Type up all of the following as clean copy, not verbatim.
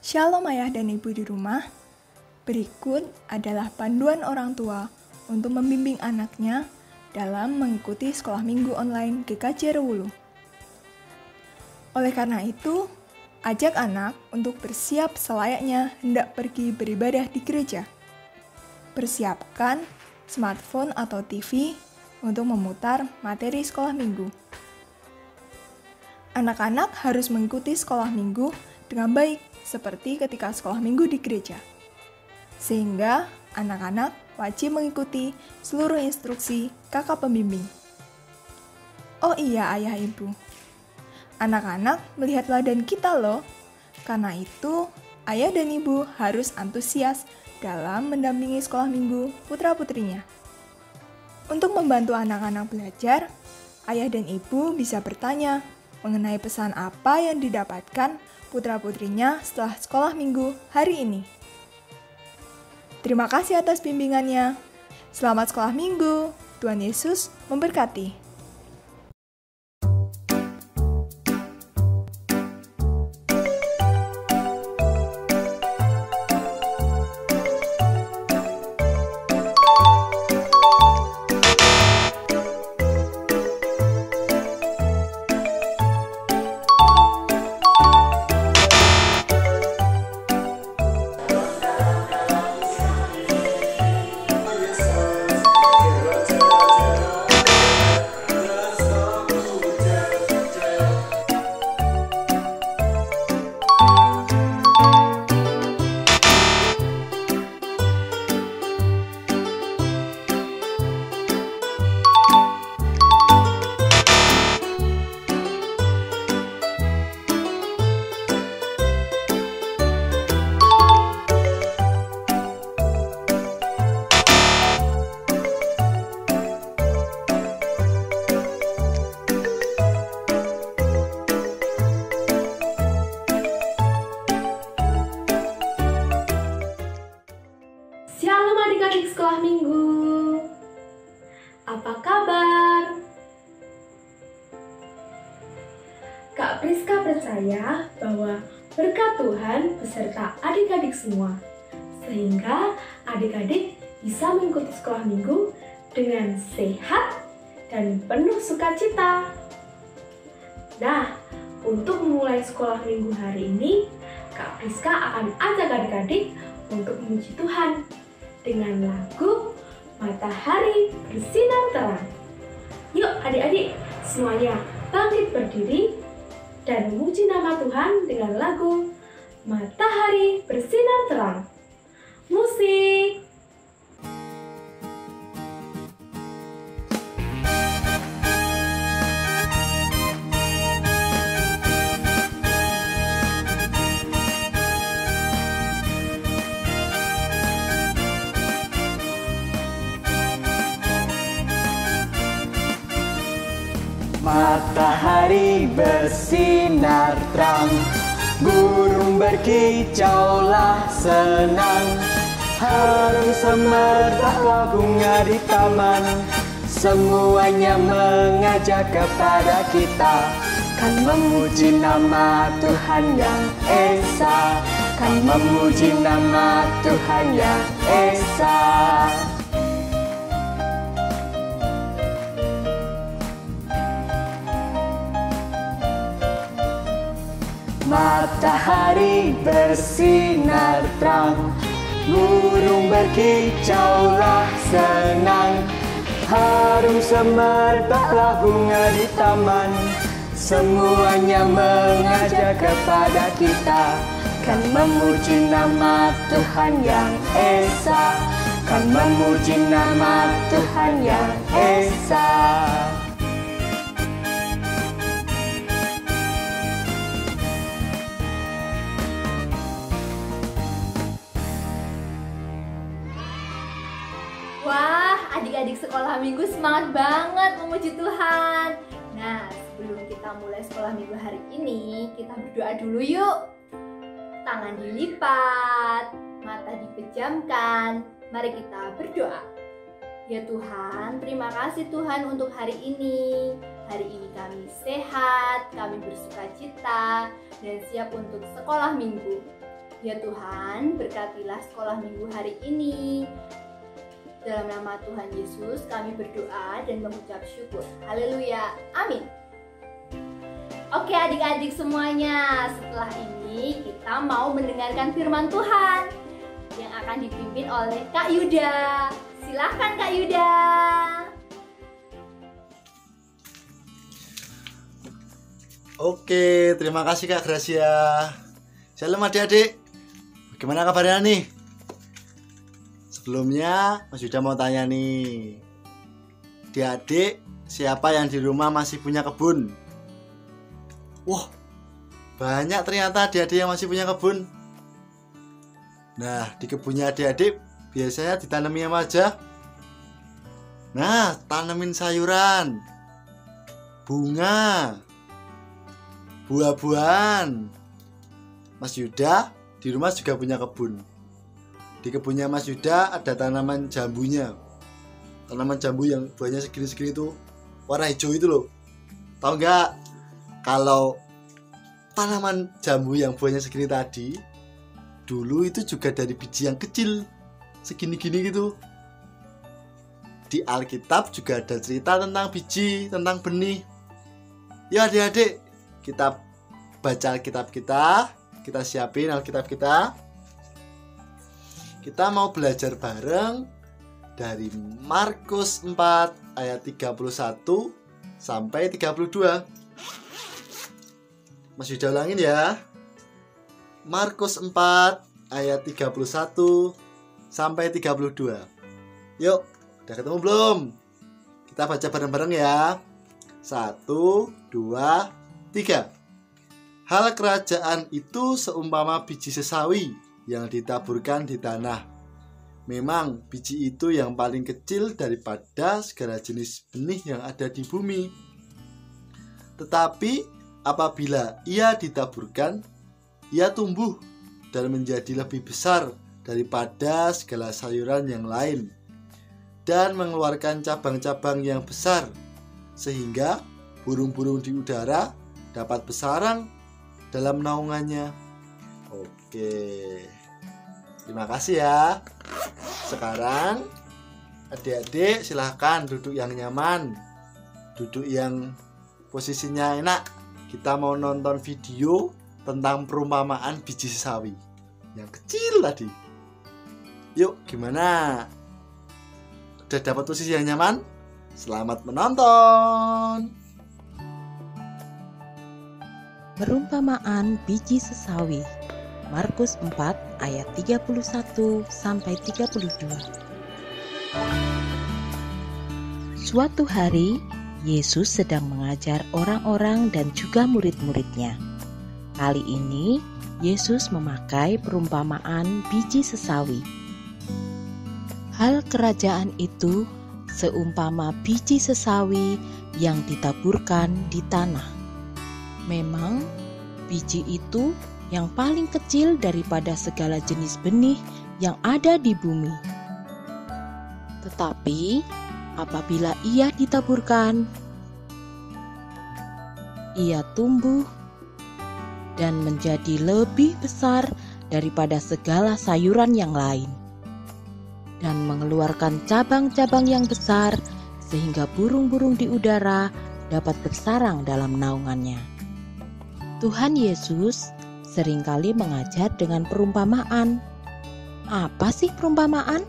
Shalom ayah dan ibu di rumah. Berikut adalah panduan orang tua untuk membimbing anaknya dalam mengikuti sekolah minggu online GKJ Rewulu. Oleh karena itu, ajak anak untuk bersiap selayaknya hendak pergi beribadah di gereja. Persiapkan smartphone atau TV untuk memutar materi sekolah minggu. Anak-anak harus mengikuti sekolah minggu dengan baik seperti ketika sekolah minggu di gereja. Sehingga anak-anak wajib mengikuti seluruh instruksi kakak pembimbing. Oh iya ayah ibu, anak-anak melihat teladan kita loh. Karena itu, ayah dan ibu harus antusias dalam mendampingi sekolah minggu putra-putrinya. Untuk membantu anak-anak belajar, ayah dan ibu bisa bertanya mengenai pesan apa yang didapatkan putra-putrinya setelah sekolah minggu hari ini. Terima kasih atas bimbingannya. Selamat sekolah minggu. Tuhan Yesus memberkati. Shalom adik-adik sekolah minggu. Apa kabar? Kak Priska percaya bahwa berkat Tuhan beserta adik-adik semua, sehingga adik-adik bisa mengikuti sekolah minggu dengan sehat dan penuh sukacita. Nah, untuk memulai sekolah minggu hari ini, Kak Priska akan ajak adik-adik untuk memuji Tuhan dengan lagu Matahari Bersinar Terang. Yuk adik-adik semuanya bangkit berdiri dan memuji nama Tuhan dengan lagu Matahari Bersinar Terang. Musik. Matahari bersinar terang, burung berkicaulah senang, harum semerbaklah bunga di taman, semuanya mengajak kepada kita, kan memuji nama Tuhan yang Esa, kan memuji nama Tuhan yang Esa. Matahari bersinar terang, burung berkicaulah senang, harum semerbaklah bunga di taman, semuanya mengajak kepada kita, kan memuji nama Tuhan yang Esa, kan memuji nama Tuhan yang Esa. Wah, adik-adik sekolah minggu semangat banget memuji Tuhan. Nah, sebelum kita mulai sekolah minggu hari ini, kita berdoa dulu yuk. Tangan dilipat, mata dipejamkan. Mari kita berdoa. Ya Tuhan, terima kasih Tuhan untuk hari ini. Hari ini kami sehat, kami bersukacita, dan siap untuk sekolah minggu. Ya Tuhan, berkatilah sekolah minggu hari ini. Dalam nama Tuhan Yesus kami berdoa dan mengucap syukur. Haleluya, amin. Oke adik-adik semuanya, setelah ini kita mau mendengarkan firman Tuhan yang akan dipimpin oleh Kak Yuda. Silahkan Kak Yuda. Oke, terima kasih Kak Gracia. Shalom adik-adik, bagaimana kabarnya nih? Sebelumnya Mas Yuda mau tanya nih, adik-adik siapa yang di rumah masih punya kebun? Wah, banyak ternyata adik-adik yang masih punya kebun. Nah, di kebunnya adik-adik biasanya ditanami apa aja? Nah, tanamin sayuran, bunga, buah-buahan. Mas Yuda di rumah juga punya kebun. Di kebunnya Mas Yuda ada tanaman jambunya. Tanaman jambu yang buahnya segini-segini itu, warna hijau itu loh. Tahu nggak? Kalau tanaman jambu yang buahnya segini tadi, dulu itu juga dari biji yang kecil, segini-gini gitu. Di Alkitab juga ada cerita tentang biji, tentang benih. Ya adik-adik, kita baca Alkitab kita siapin Alkitab kita. Kita mau belajar bareng dari Markus 4 ayat 31 sampai 32. Mas Yuda ulangin ya. Markus 4 ayat 31 sampai 32. Yuk, udah ketemu belum? Kita baca bareng-bareng ya. 1, 2, 3. Hal kerajaan itu seumpama biji sesawi yang ditaburkan di tanah. Memang biji itu yang paling kecil daripada segala jenis benih yang ada di bumi. Tetapi apabila ia ditaburkan, ia tumbuh dan menjadi lebih besar daripada segala sayuran yang lain dan mengeluarkan cabang-cabang yang besar, sehingga burung-burung di udara dapat bersarang dalam naungannya. Oke, terima kasih ya. Sekarang adik-adik silahkan duduk yang nyaman, duduk yang posisinya enak. Kita mau nonton video tentang perumpamaan biji sesawi yang kecil tadi. Yuk, gimana? Udah dapat posisi yang nyaman? Selamat menonton. Perumpamaan biji sesawi, Markus 4 ayat 31 sampai 32. Suatu hari, Yesus sedang mengajar orang-orang dan juga murid-muridnya. Kali ini, Yesus memakai perumpamaan biji sesawi. Hal kerajaan itu seumpama biji sesawi yang ditaburkan di tanah. Memang biji itu yang paling kecil daripada segala jenis benih yang ada di bumi. Tetapi apabila ia ditaburkan, ia tumbuh dan menjadi lebih besar daripada segala sayuran yang lain, dan mengeluarkan cabang-cabang yang besar sehingga burung-burung di udara dapat bersarang dalam naungannya. Tuhan Yesus seringkali mengajar dengan perumpamaan. Apa sih perumpamaan?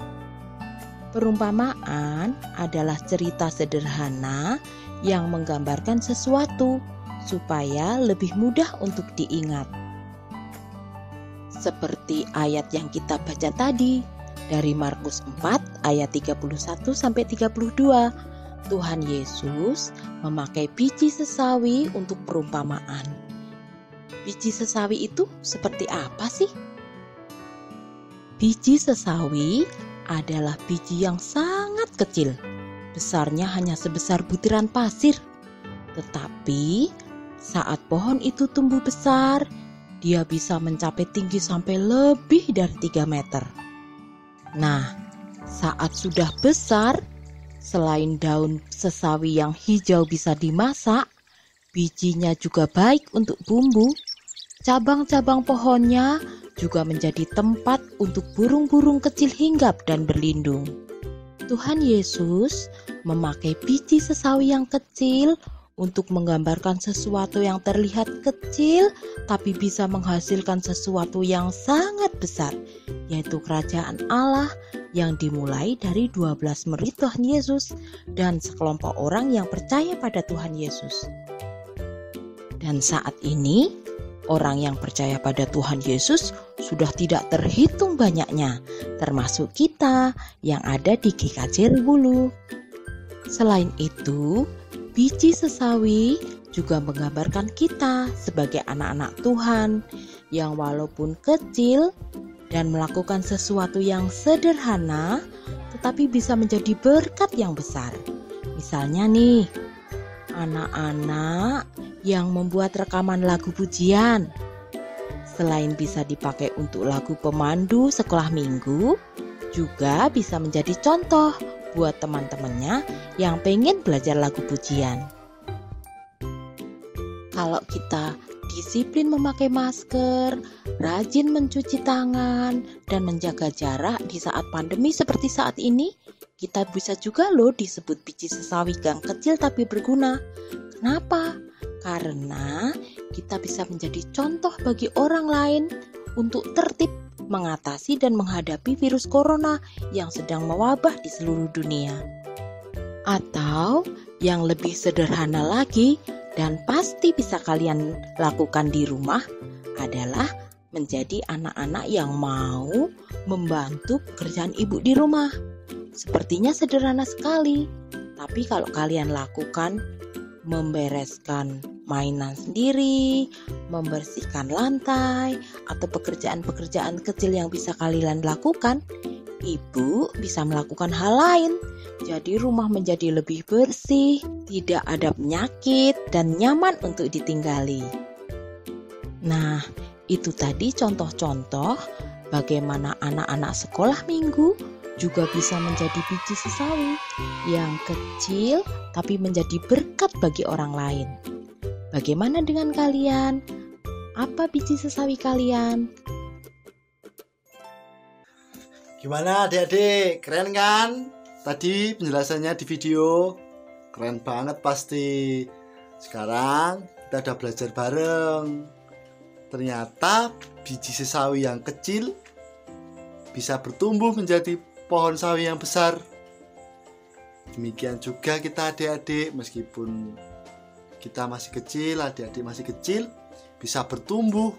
Perumpamaan adalah cerita sederhana yang menggambarkan sesuatu supaya lebih mudah untuk diingat. Seperti ayat yang kita baca tadi dari Markus 4 ayat 31 sampai 32. Tuhan Yesus memakai biji sesawi untuk perumpamaan. Biji sesawi itu seperti apa sih? Biji sesawi adalah biji yang sangat kecil. Besarnya hanya sebesar butiran pasir. Tetapi saat pohon itu tumbuh besar, dia bisa mencapai tinggi sampai lebih dari 3 meter. Nah, saat sudah besar, selain daun sesawi yang hijau bisa dimasak, bijinya juga baik untuk bumbu. Cabang-cabang pohonnya juga menjadi tempat untuk burung-burung kecil hinggap dan berlindung. Tuhan Yesus memakai biji sesawi yang kecil untuk menggambarkan sesuatu yang terlihat kecil tapi bisa menghasilkan sesuatu yang sangat besar, yaitu kerajaan Allah yang dimulai dari 12 murid Tuhan Yesus dan sekelompok orang yang percaya pada Tuhan Yesus. Dan saat ini, orang yang percaya pada Tuhan Yesus sudah tidak terhitung banyaknya, termasuk kita yang ada di GKJ Rewulu. Selain itu, biji sesawi juga menggambarkan kita sebagai anak-anak Tuhan yang walaupun kecil dan melakukan sesuatu yang sederhana, tetapi bisa menjadi berkat yang besar. Misalnya nih, anak-anak yang membuat rekaman lagu pujian. Selain bisa dipakai untuk lagu pemandu sekolah minggu, juga bisa menjadi contoh buat teman-temannya yang pengen belajar lagu pujian. Kalau kita disiplin memakai masker, rajin mencuci tangan, dan menjaga jarak di saat pandemi seperti saat ini, kita bisa juga loh disebut biji sesawi yang kecil tapi berguna. Kenapa? Karena kita bisa menjadi contoh bagi orang lain untuk tertib mengatasi dan menghadapi virus corona yang sedang mewabah di seluruh dunia. Atau yang lebih sederhana lagi dan pasti bisa kalian lakukan di rumah adalah menjadi anak-anak yang mau membantu pekerjaan ibu di rumah. Sepertinya sederhana sekali, tapi kalau kalian lakukan membereskan mainan sendiri, membersihkan lantai, atau pekerjaan-pekerjaan kecil yang bisa kalian lakukan, ibu bisa melakukan hal lain. Jadi rumah menjadi lebih bersih, tidak ada penyakit, dan nyaman untuk ditinggali. Nah, itu tadi contoh-contoh bagaimana anak-anak sekolah minggu juga bisa menjadi biji sesawi yang kecil tapi menjadi berkat bagi orang lain. Bagaimana dengan kalian? Apa biji sesawi kalian? Gimana adik-adik? Keren kan? Tadi penjelasannya di video keren banget pasti. Sekarang kita udah belajar bareng. Ternyata biji sesawi yang kecil bisa bertumbuh menjadi pohon sawi yang besar. Demikian juga kita adik-adik, meskipun kita masih kecil, adik-adik masih kecil, bisa bertumbuh,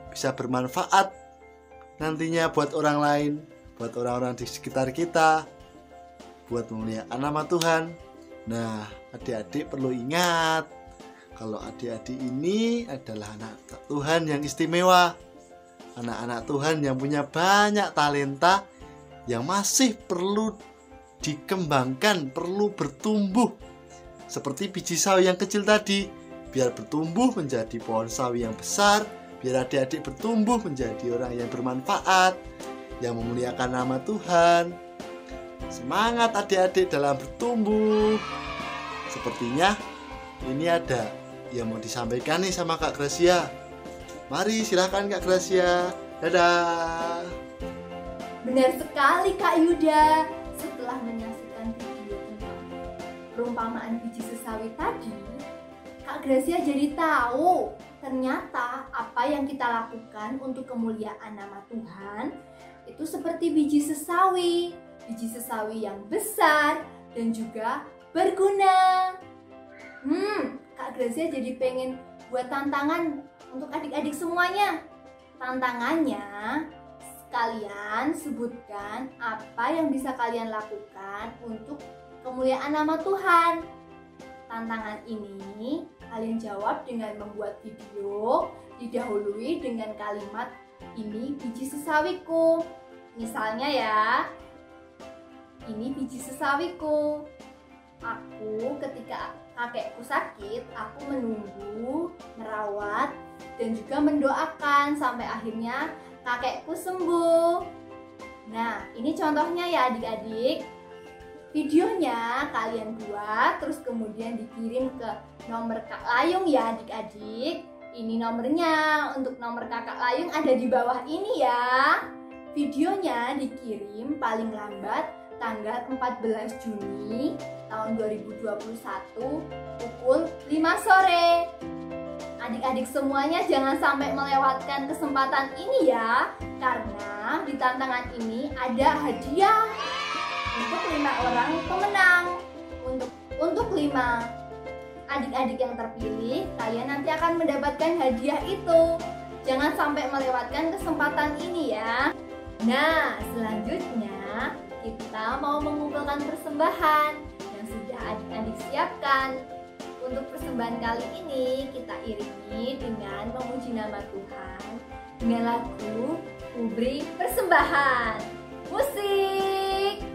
bisa bermanfaat nantinya buat orang lain, buat orang-orang di sekitar kita, buat memuliakan nama Tuhan. Nah, adik-adik perlu ingat, kalau adik-adik ini adalah anak Tuhan yang istimewa, anak-anak Tuhan yang punya banyak talenta yang masih perlu dikembangkan, perlu bertumbuh. Seperti biji sawi yang kecil tadi, biar bertumbuh menjadi pohon sawi yang besar, biar adik-adik bertumbuh menjadi orang yang bermanfaat, yang memuliakan nama Tuhan. Semangat adik-adik dalam bertumbuh. Sepertinya ini ada yang mau disampaikan nih sama Kak Gracia. Mari silakan Kak Gracia. Dadah. Benar sekali Kak Yuda. Setelah menyaksikan video tentang perumpamaan biji sesawi tadi, Kak Gracia jadi tahu ternyata apa yang kita lakukan untuk kemuliaan nama Tuhan itu seperti biji sesawi yang besar dan juga berguna. Kak Gracia jadi pengen buat tantangan untuk adik-adik semuanya. Tantangannya, kalian sebutkan apa yang bisa kalian lakukan untuk kemuliaan nama Tuhan. Tantangan ini kalian jawab dengan membuat video, didahului dengan kalimat ini biji sesawiku. Misalnya ya, ini biji sesawiku. Aku ketika kakekku sakit, aku menunggu, merawat, dan juga mendoakan sampai akhirnya kakekku sembuh. Nah, ini contohnya ya adik-adik. Videonya kalian buat, terus kemudian dikirim ke nomor Kak Layung ya adik-adik. Ini nomornya, untuk nomor kakak Layung ada di bawah ini ya. Videonya dikirim paling lambat tanggal 14 Juni tahun 2021 pukul 5 sore. Adik-adik semuanya jangan sampai melewatkan kesempatan ini ya, karena di tantangan ini ada hadiah untuk 5 orang pemenang. Untuk 5 adik-adik yang terpilih, kalian nanti akan mendapatkan hadiah itu. Jangan sampai melewatkan kesempatan ini ya. Nah, selanjutnya kita mau mengumpulkan persembahan yang sudah adik-adik siapkan. Untuk persembahan kali ini kita iringi dengan memuji nama Tuhan dengan lagu Kuberi Persembahan. Musik!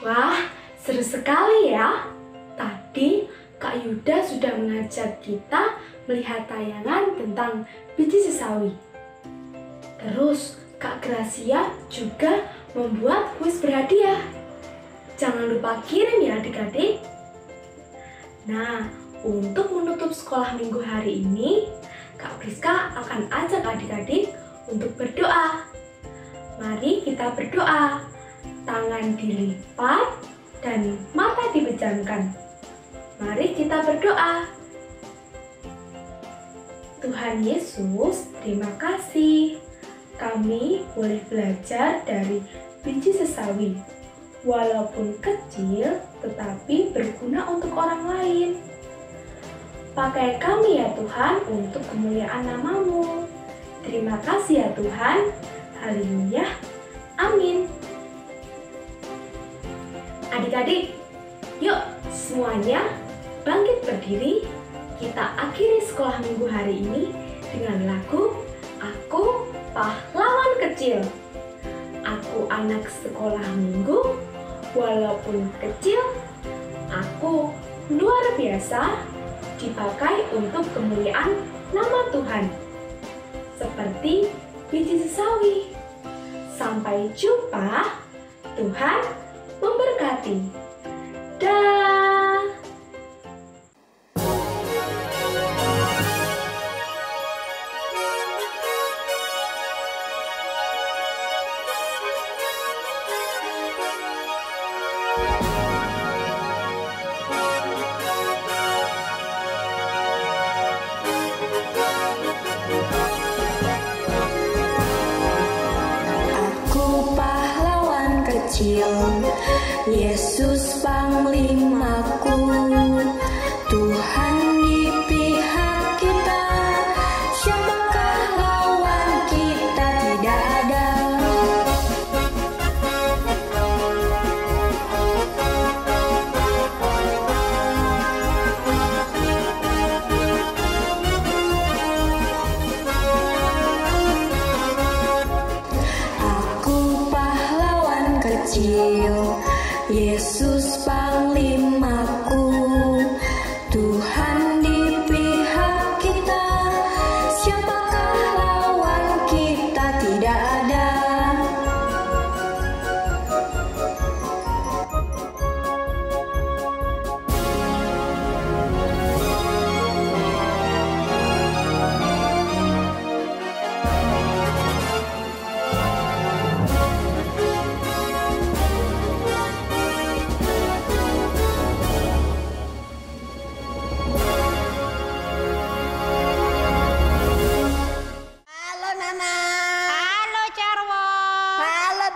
Wah, seru sekali ya. Tadi Kak Yuda sudah mengajak kita melihat tayangan tentang biji sesawi. Terus Kak Gracia juga membuat kuis berhadiah. Jangan lupa kirim ya adik-adik. Nah, untuk menutup sekolah minggu hari ini, Kak Priska akan ajak adik-adik untuk berdoa. Mari kita berdoa. Tangan dilipat dan mata dipejamkan. Mari kita berdoa. Tuhan Yesus, terima kasih. Kami boleh belajar dari biji sesawi. Walaupun kecil, tetapi berguna untuk orang lain. Pakai kami ya Tuhan untuk kemuliaan nama-Mu. Terima kasih ya Tuhan. Haleluya. Amin. Adik-adik, yuk semuanya bangkit berdiri. Kita akhiri sekolah minggu hari ini dengan lagu Aku Pahlawan Kecil. Aku anak sekolah minggu, walaupun kecil, aku luar biasa, dipakai untuk kemuliaan nama Tuhan. Seperti biji sesawi. Sampai jumpa, Tuhan memberkati. Dah. Aku pahlawan kecil, Yesus panglimaku, Tuhan di pihak kita, siapakah lawan kita, tidak ada. Aku pahlawan kecil, Yesus panglimaku, Tuhan di pihak kita, siapakah lawan kita, tidak ada.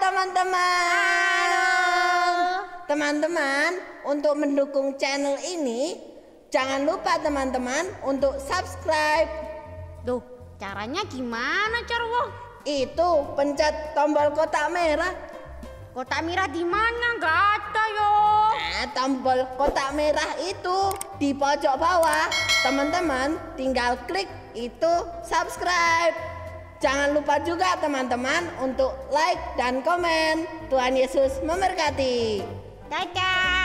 teman-teman. Teman-teman, untuk mendukung channel ini, jangan lupa teman-teman untuk subscribe. Duh, caranya gimana, Carwo? Itu pencet tombol kotak merah. Kotak merah di mana? Nggak ada yo. Tombol kotak merah itu di pojok bawah. Teman-teman tinggal klik itu subscribe. Jangan lupa juga teman-teman untuk like dan komen. Tuhan Yesus memberkati. Dadah.